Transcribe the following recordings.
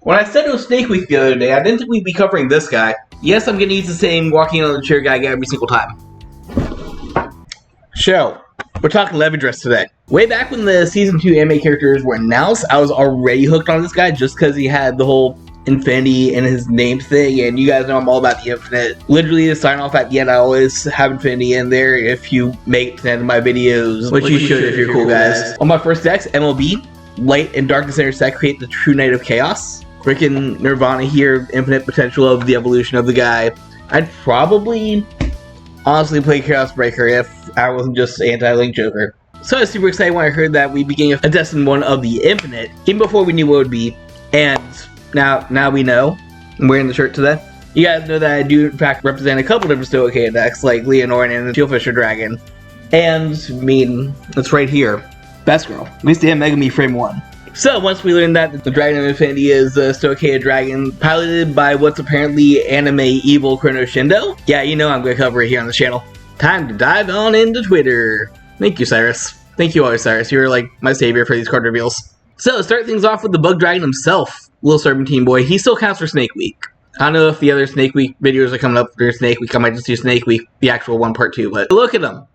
When I said it was Snake Week the other day, I didn't think we'd be covering this guy. Yes, I'm gonna use the same walking on the chair guy every single time. So, we're talking Levidras today. Way back when the Season 2 anime characters were announced, I was already hooked on this guy just because he had the whole Infinity in his name thing, and you guys know I'm all about the Infinite. Literally, to sign off at the end, I always have Infinity in there if you make it to the end of my videos, which you should if you're cool guys. On my first decks, MLB, Light and Darkness intersect, create the true Knight of Chaos. Freaking Nirvana here, infinite potential of the evolution of the guy. I'd probably honestly play Chaos Breaker if I wasn't just anti-Link Joker. So I was super excited when I heard that we began a Destined one of the Infinite, even before we knew what it would be. And now we know. I'm wearing the shirt today. You guys know that I do in fact represent a couple different Stoic decks, like Leonore and Steelfisher Dragon. And, I mean, it's right here. Best Girl. At least they have Megami Frame 1. So, once we learned that the Dragon of Infinity is a Stoic Dragon piloted by what's apparently anime evil Chrono Shindo, yeah, you know I'm going to cover it here on the channel. Time to dive on into Twitter. Thank you, Cyrus. Thank you always, Cyrus. You're like my savior for these card reveals. So, to start things off with the Bug Dragon himself, Little Serpentine Boy. He still counts for Snake Week. I don't know if the other Snake Week videos are coming up for Snake Week. I might just do Snake Week, the actual one, part 2, but look at him.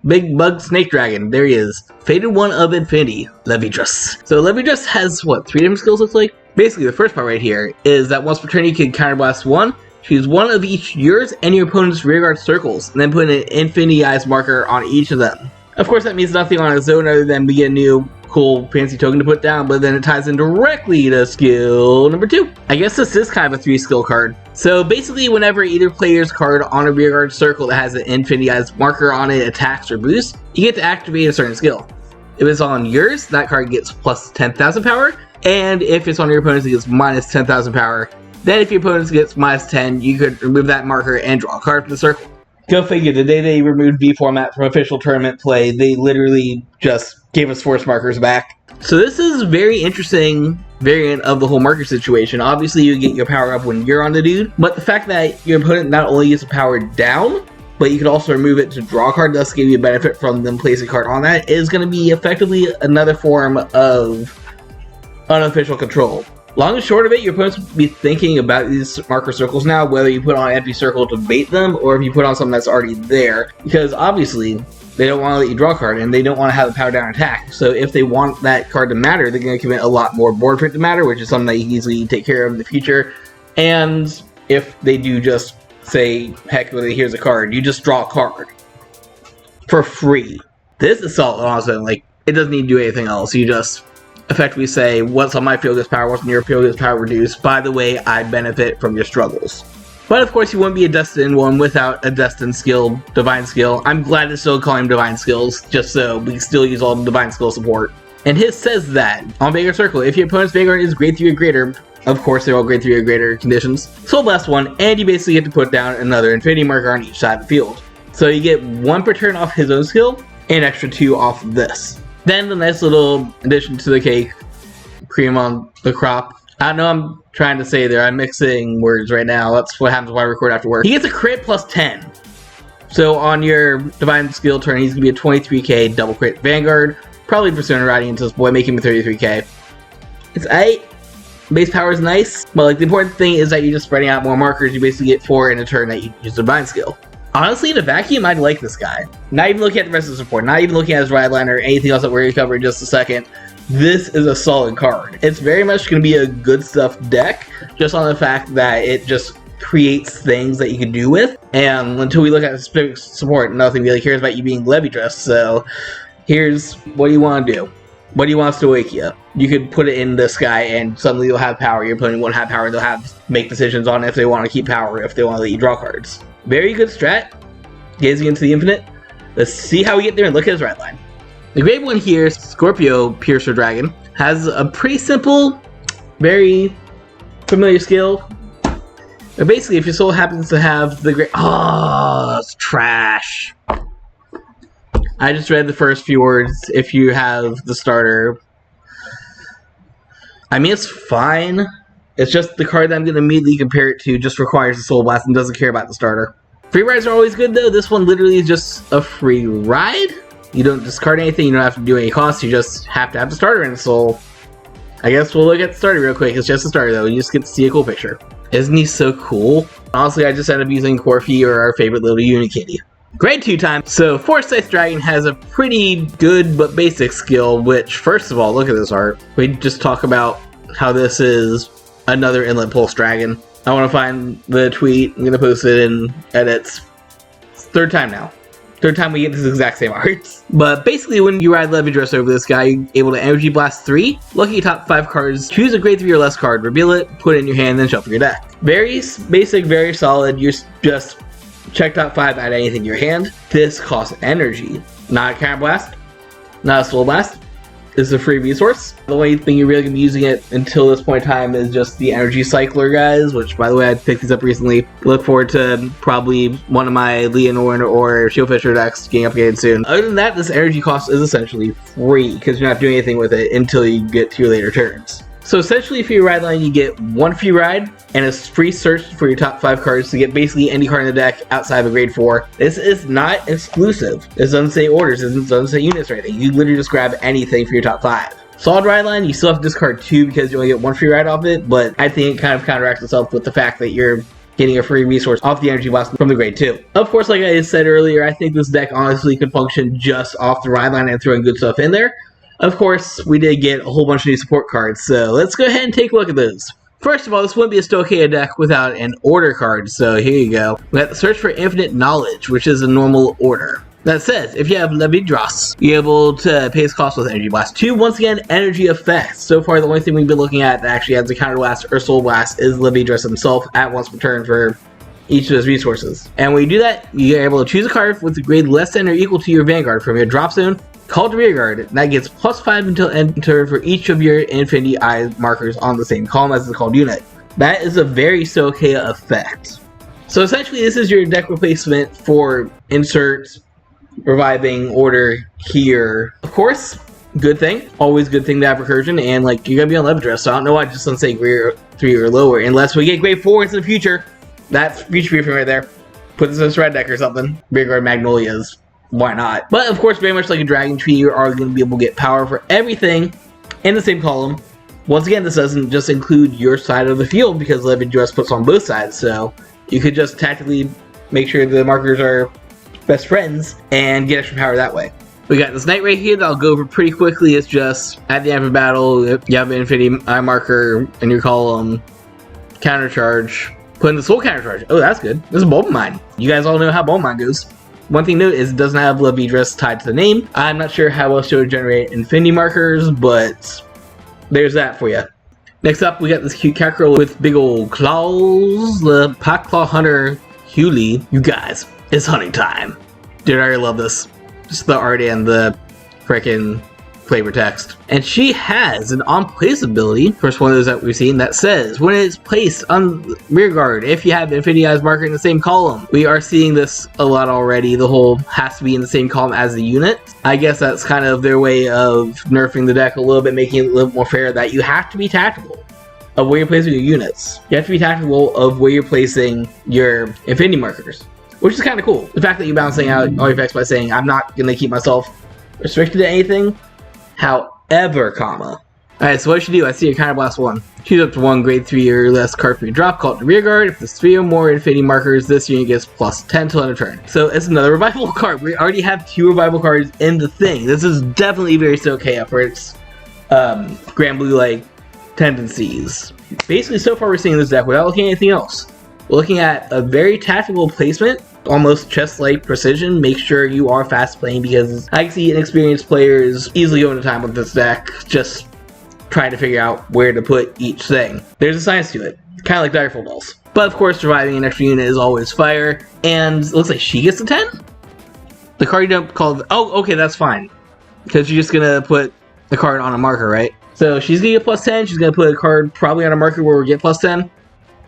Big Bug Snake Dragon, there he is. Fated one of Infinity, Levidras. So Levidras has, what, 3 different skills looks like? Basically, the first part right here is that once per turn you can counterblast 1, choose 1 of each yours and your opponent's rearguard circles, and then put an infinity-ized marker on each of them. Of course, that means nothing on its own other than we get a new, cool, fancy token to put down, but then it ties in directly to skill number 2. I guess this is kind of a 3-skill card. So basically, whenever either player's card on a rearguard circle that has an infinity-ized marker on it attacks or boosts, you get to activate a certain skill. If it's on yours, that card gets plus 10,000 power, and if it's on your opponent's, it gets minus 10,000 power. Then if your opponent's gets minus 10, you could remove that marker and draw a card from the circle. Go figure, the day they removed V format from official tournament play, they literally just gave us force markers back. So this is a very interesting variant of the whole marker situation. Obviously you get your power up when you're on the dude, but the fact that your opponent not only gets a power down, but you can also remove it to draw a card, thus give you a benefit from them placing a card on that, is going to be effectively another form of unofficial control. Long and short of it, your opponents will be thinking about these marker circles now, whether you put on an empty circle to bait them, or if you put on something that's already there, because obviously they don't want to let you draw a card, and they don't want to have a power down attack. So if they want that card to matter, they're going to commit a lot more board for it to matter, which is something that you can easily take care of in the future. And if they do just say, heck with it, here's a card, you just draw a card for free. This is solid, honestly. Like, it doesn't need to do anything else. You just effectively say, what's on my field gets power, what's on your field gets power reduced. By the way, I benefit from your struggles. But of course, you wouldn't be a Destined one without a Destined skill, Divine Skill. I'm glad to still call him Divine Skills, just so we can still use all the Divine Skill support. And his says that, on Vanguard Circle, if your opponent's Vanguard is grade 3 or greater, of course they're all grade 3 or greater conditions, Soul Blast 1, and you basically get to put down another Infinity marker on each side of the field. So you get 1 per turn off his own skill, and an extra 2 off this. Then the nice little addition to the cake, cream on the crop. I know I'm trying to say there, I'm mixing words right now. That's what happens when I record after work. He gets a crit plus 10. So on your Divine Skill turn, he's going to be a 23k double crit Vanguard. Probably Persona riding into this boy, making him a 33k. It's 8. Base power is nice, but like the important thing is that you're just spreading out more markers. You basically get 4 in a turn that you use the Divine Skill. Honestly, in a vacuum, I'd like this guy. Not even looking at the rest of the support, not even looking at his Rideline or anything else that we're going to cover in just a second. This is a solid card. It's very much going to be a good stuff deck, just on the fact that it just creates things that you can do with. And until we look at the specific support, nothing really cares about you being Levidras. So here's what you want to do. What do you want us to wake you up? You could put it in this guy and suddenly you'll have power. Your opponent won't have power. They'll have to make decisions on if they want to keep power, if they want to let you draw cards. Very good strat. Gazing into the infinite. Let's see how we get there and look at his Rideline. The grade 1 here, Scorpio Piercer Dragon, has a pretty simple, very familiar skill. But basically, if your soul happens to have the grade... Oh, it's trash. I just read the first few words. If you have the starter, I mean, it's fine. It's just the card that I'm going to immediately compare it to just requires the Soul Blast and doesn't care about the starter. Free rides are always good, though. This one literally is just a free ride. You don't discard anything. You don't have to do any costs. You just have to have the starter in the soul. I guess we'll look at the starter real quick. It's just a starter though. You just get to see a cool picture. Isn't he so cool? Honestly, I just ended up using Corfi or our favorite little Unikitty. Grade 2 time. So Force-Size Dragon has a pretty good but basic skill, which first of all, look at this art. We just talk about how this is another Inlet Pulse Dragon. I want to find the tweet. I'm going to post it in edits. It's third time now. Third time we get this exact same art. But basically, when you ride Levidras over this guy, you're able to Energy Blast 3, look at your top 5 cards, choose a grade 3 or less card, reveal it, put it in your hand, then shuffle your deck. Very basic, very solid. You're just check top 5, add anything in your hand. This costs energy. Not a Counter Blast, not a Soul Blast. It's a free resource. The only thing you're really going to be using it until this point in time is just the Energy Cycler guys, which by the way I picked these up recently. Look forward to probably one of my Leonore or Shieldfisher decks getting upgraded soon. Other than that, this energy cost is essentially free because you're not doing anything with it until you get to your later turns. So essentially for your ride line, you get one free ride and a free search for your top 5 cards to get basically any card in the deck outside of a grade 4. This is not exclusive. This doesn't say orders, it doesn't say units or anything. You literally just grab anything for your top 5. Solid ride line, you still have to discard 2 because you only get 1 free ride off it, but I think it kind of counteracts itself with the fact that you're getting a free resource off the Energy Blast from the grade 2. Of course, like I said earlier, I think this deck honestly could function just off the ride line and throwing good stuff in there. Of course, we did get a whole bunch of new support cards, so let's go ahead and take a look at those. First of all, this wouldn't be a Stochea deck without an order card, so here you go. We have to search for Infinite Knowledge, which is a normal order. That says, if you have Levidras, you're able to pay its cost with Energy Blast 2. Once again, energy effects. So far, the only thing we've been looking at that actually has a Counter Blast or Soul Blast is Levidras himself at once per turn for each of those resources. And when you do that, you're able to choose a card with a grade less than or equal to your Vanguard from your drop zone, call to rearguard. That gets +5 until end turn for each of your Infinity Eye markers on the same column as the called unit. That is a very Stochea effect. So essentially, this is your deck replacement for insert, reviving, order here. Of course, good thing. Always good thing to have recursion, and like you're gonna be on Levidras, so I don't know why I just don't say grade 3 or lower, unless we get grade 4s in the future. That's future briefing right there. Put this in a red deck or something. Rearguard Magnolias. Why not? But of course, very much like a Dragon Tree, you are going to be able to get power for everything in the same column. Once again, this doesn't just include your side of the field because Levidras puts on both sides, so you could just tactically make sure the markers are best friends and get extra power that way. We got this knight right here that I'll go over pretty quickly. It's just at the end of a battle, if you have an Infinity Eye marker in your column, counter charge, put in the soul counter charge. Oh, that's good. This is Bulb Mine. You guys all know how Bulb Mine goes. One thing to note is it doesn't have Levidras tied to the name. I'm not sure how else to generate Infinity markers, but there's that for you. Next up, we got this cute cat girl with big old claws, the Pack Claw Hunter Hewley. You guys, it's hunting time. Dude, I already love this. Just the art and the frickin' flavor text. And she has an on-place ability, first one of those that we've seen, that says when it's placed on rearguard, if you have Infinity Eyes marker in the same column. We are seeing this a lot already. The whole has to be in the same column as the unit. I guess that's kind of their way of nerfing the deck a little bit, making it a little more fair that you have to be tactical of where you're placing your units. You have to be tactical of where you're placing your Infinity markers, which is kind of cool. The fact that you're balancing out all your effects by saying, I'm not going to keep myself restricted to anything. However, Alright, so what should you do? I see your Counter Blast 1. Choose up to 1 grade 3 or less card for your drop, call it to rearguard. If there's 3 or more Infinity markers, this unit gets +10 till end of turn. So it's another revival card. We already have 2 revival cards in the thing. This is definitely very Stochea for its Grand Blue-like tendencies. Basically, so far we're seeing this deck without looking at anything else. We're looking at a very tactical placement, almost chess-like precision. Make sure you are fast playing because I can see inexperienced players easily going to time with this deck, just trying to figure out where to put each thing. There's a science to it, kind of like Direful Dolls. But of course, surviving an extra unit is always fire, and it looks like she gets a 10? The card you don't call... Oh, okay, that's fine. Because you're just going to put the card on a marker, right? So she's going to get +10, she's going to put a card probably on a marker where we get +10.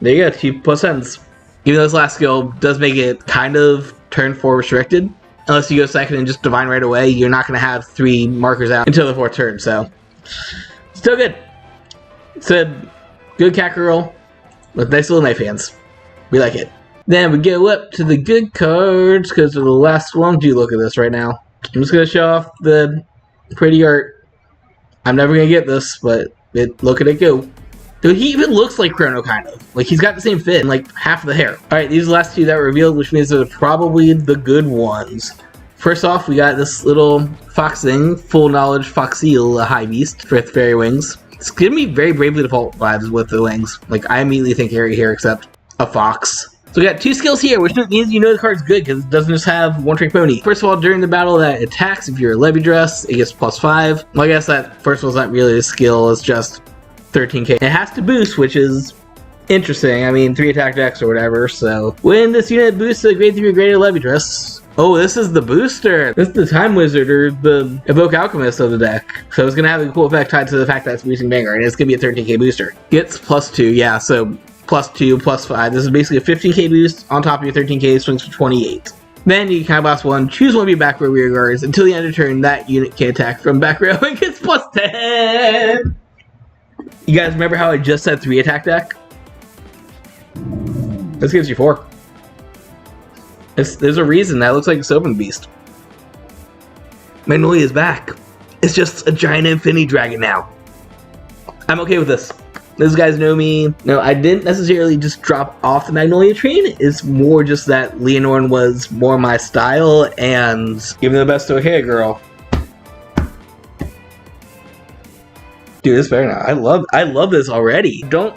There you go, 2 +10s. Even though this last skill does make it kind of turn 4 restricted, unless you go second and just Divine right away, you're not going to have 3 markers out until the 4th turn, so... Still good. It's a good cat girl with nice little knife hands. We like it. Then we go up to the good cards, because they're the last one. Do look at this right now. I'm just going to show off the pretty art. I'm never going to get this, but Look at it go. Dude, he even looks like Chrono, kind of. Like, he's got the same fit and, like, half of the hair. Alright, these are the last two that were revealed, which means they're probably the good ones. First off, we got this little fox thing, full knowledge Foxeel, a high beast with fairy wings. It's giving me very Bravely Default vibes with the wings. Like, I immediately think hairy hair, except a fox. So we got two skills here, which means you know the card's good because it doesn't just have one trick pony. First of all, during the battle that attacks, if you're a Levidras, it gets +5. Well, I guess that first of all is not really a skill, it's just 13k. It has to boost, which is interesting. I mean, 3 attack decks or whatever, so. When this unit boosts a grade 3 or greater Levidras. Oh, this is the booster. This is the Time Wizard, or the Evoke Alchemist of the deck. So it's going to have a cool effect tied to the fact that it's boosting Vanguard, and it's going to be a 13k booster. Gets +2, yeah, so +2, +5. This is basically a 15k boost on top of your 13k, swings for 28. Then you can blast one, choose one of your back row rear guards. Until the end of turn, that unit can attack from back row and gets +10. You guys remember how I just said 3 attack deck? This gives you 4. There's a reason that looks like a Sylvan Beast. Magnolia is back. It's just a giant Infinity Dragon now. I'm okay with this. Those guys know me. No, I didn't necessarily just drop off the Magnolia train. It's more just that Leonore was more my style, and giving the best to a hair girl. Dude, it's better now. I love this already. Don't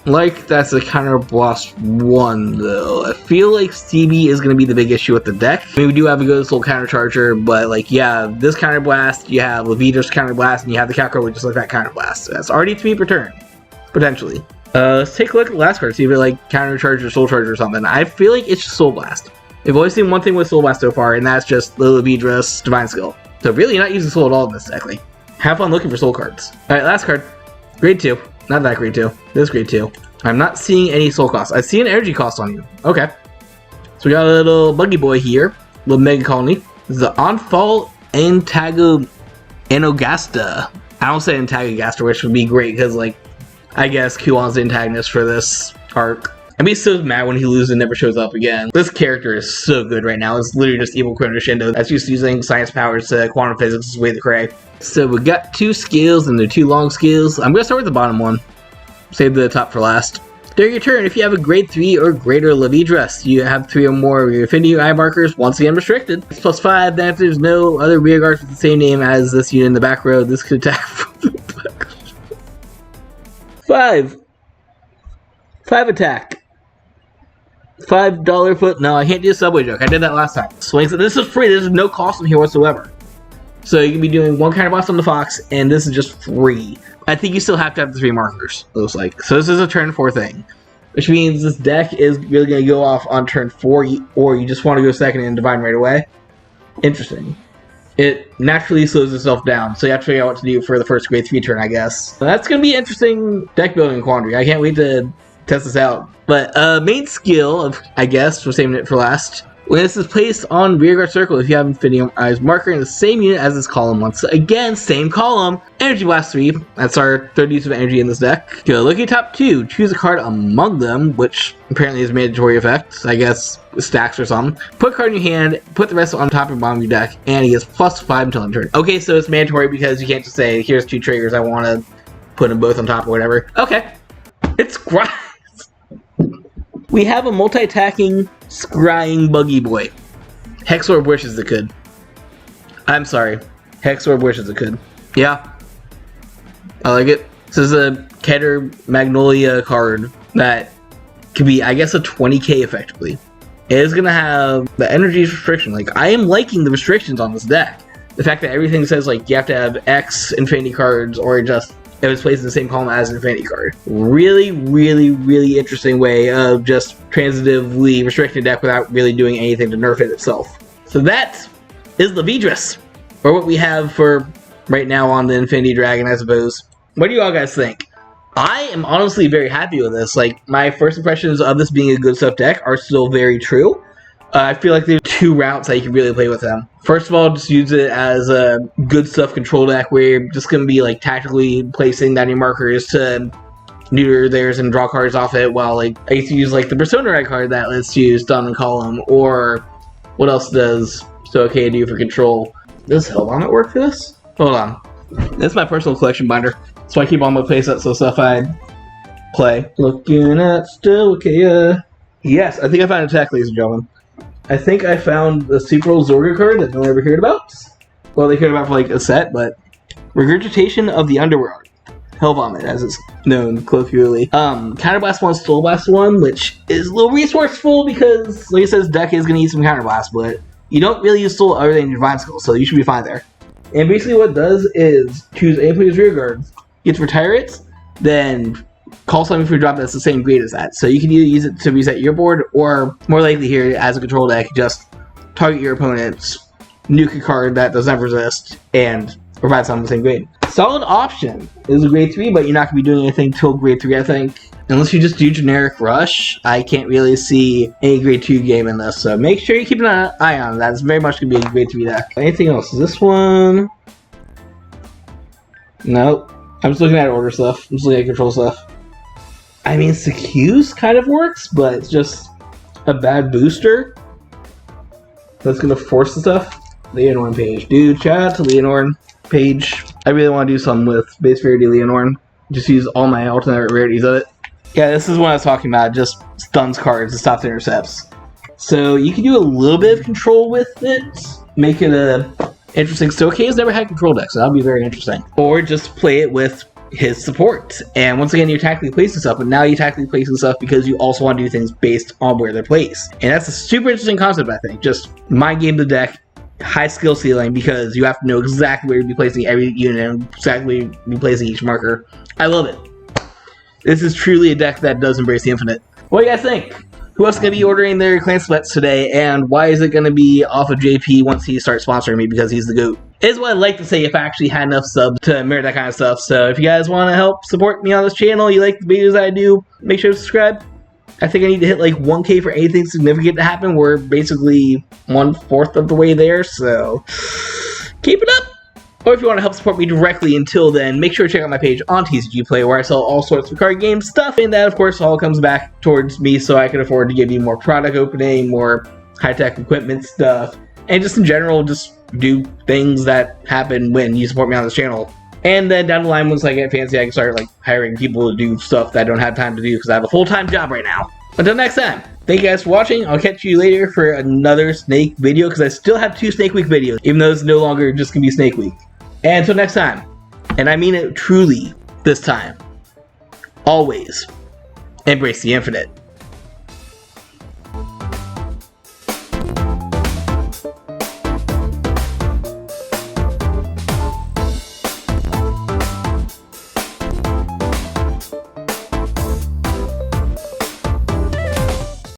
like that's a counter blast 1 though. I feel like CB is going to be the big issue with the deck. I mean, we do have a good soul counter charger, but like, yeah, this counter blast, you have Levidras counter blast, and you have the Calcro with just like that counter blast. So that's already 3 per turn, potentially. Let's take a look at the last card, see if it like counter charge or soul charge or something. I feel like it's just soul blast. We've only seen one thing with soul blast so far, and that's just the Levidras divine skill. So really, you're not using soul at all in this deck. Like, have fun looking for soul cards. All right, last card, grade 2. Not that grade 2. This grade 2. I'm not seeing any soul cost. I see an energy cost on you. Okay. So we got a little buggy boy here. Little mega colony. This is the Onfall Antagogasta. I don't say Antagogasta, which would be great because, like, I guess Kuon's the antagonist for this arc. I'd be so mad when he loses and never shows up again. This character is so good right now. It's literally just evil Chrono Shindo that's used to using science powers to quantum physics to sway the cray. So we got 2 skills and they're 2 long skills. I'm going to start with the bottom one. Save the top for last. During your turn, if you have a grade 3 or greater Levidras, you have 3 or more of your affinity eye markers, once again restricted. It's +5, then if there's no other rear guards with the same name as this unit in the back row, this could attack from the back. 5 attack. $5 foot. No, I can't do a subway joke. I did that last time. Swings. This is free. There's no cost in here whatsoever. So you can be doing 1 counter blast on the fox, and this is just free. I think you still have to have the 3 markers, it looks like. So this is a turn 4 thing. Which means this deck is really going to go off on turn 4, or you just want to go second and divine right away. Interesting. It naturally slows itself down, so you have to figure out what to do for the first grade 3 turn, I guess. So that's going to be an interesting deck building quandary. I can't wait to test this out. But main skill, of I guess, we're saving it for last. When this is placed on rearguard circle, if you have Infinity Eyes marker in the same unit as this column once again, same column, Energy Blast 3, that's our third use of energy in this deck. Go look at top 2, choose a card among them, which apparently is a mandatory effect, I guess stacks or something. Put a card in your hand, put the rest on top and bottom of your deck, and he gets +5 until end turn. Okay, so it's mandatory because you can't just say, here's 2 triggers, I want to put them both on top or whatever. Okay, it's great. We have a multi-attacking, scrying buggy boy. Hexorb wishes it could. I'm sorry. Hexorb wishes it could. Yeah. I like it. This is a Keter Magnolia card that could be, I guess, a 20k effectively. It is going to have the energy restriction. Like, I am liking the restrictions on this deck. The fact that everything says, like, you have to have X Infinity cards or just it was placed in the same column as an Infinity card. Really, really, really interesting way of just transitively restricting a deck without really doing anything to nerf it itself. So that is Levidras, or what we have for right now on the Infinity Dragon, I suppose. What do you all guys think? I am honestly very happy with this. Like, my first impressions of this being a good stuff deck are still very true. I feel like there's 2 routes that you can really play with them. First of all, just use it as a good stuff control deck where you're just going to be like tactically placing down your markers to neuter theirs and draw cards off it, while like I used to use like the Persona Red card that lets you stun and column, or what else does Stoic do for control? Does Hellbomb work for this? Hold on. This is my personal collection binder. So I keep on my playsets, so stuff I play. Looking at still, okay, yes, I think I found an attack, ladies and gentlemen. I think I found the Super Zorga card that no one ever heard about. Well, they cared about for like a set, but Regurgitation of the Underworld. Hell Vomit, as it's known colloquially. Counterblast 1, Soul Blast 1, which is a little resourceful because, like I said, this deck is going to use some Counterblast, but you don't really use Soul other than your Divine Skull, so you should be fine there. And basically what it does is choose any player's rear guard, you get to retire it, then call something for your drop that's the same grade as that. So you can either use it to reset your board, or more likely here, as a control deck, just target your opponent's nuke a card that does not resist, and provide something the same grade. Solid Option is a grade 3, but you're not going to be doing anything till grade 3, I think. Unless you just do generic Rush, I can't really see any grade 2 game in this, so make sure you keep an eye on that. It's very much going to be a grade 3 deck. Anything else? Is this one? Nope. I'm just looking at order stuff. I'm just looking at control stuff. I mean, Secuse kind of works, but it's just a bad booster. That's going to force the stuff. Leonorn page. Dude, shout out to Leonorn page. I really want to do something with base rarity Leonorn. Just use all my alternate rarities of it. Yeah, this is what I was talking about. Just stuns cards and stops intercepts. So you can do a little bit of control with it. Make it a interesting. So K's never had control deck, so that'll be very interesting. Or just play it with his support. And once again, you're tactically placing stuff, but now you're tactically placing stuff because you also want to do things based on where they're placed. And that's a super interesting concept, I think. Just mind game the deck. High skill ceiling because you have to know exactly where you'll be placing every unit and exactly be placing each marker. I love it. This is truly a deck that does embrace the infinite. What do you guys think? Who else is going to be ordering their clan splits today, and why is it going to be off of JP once he starts sponsoring me because he's the GOAT? Is what I'd like to say if I actually had enough subs to merit that kind of stuff. So if you guys want to help support me on this channel, you like the videos I do, make sure to subscribe. I think I need to hit like 1K for anything significant to happen. We're basically 1/4 of the way there, so keep it up. Or if you want to help support me directly until then, make sure to check out my page on TCG Play where I sell all sorts of card game stuff. And that, of course, all comes back towards me so I can afford to give you more product opening, more high-tech equipment stuff, and just in general, just do things that happen when you support me on this channel. And then down the line, once I get fancy, I can start like hiring people to do stuff that I don't have time to do because I have a full-time job right now. Until next time, thank you guys for watching. I'll catch you later for another Snake video because I still have 2 Snake Week videos, even though it's no longer just going to be Snake Week. And until next time, and I mean it truly this time, always embrace the infinite.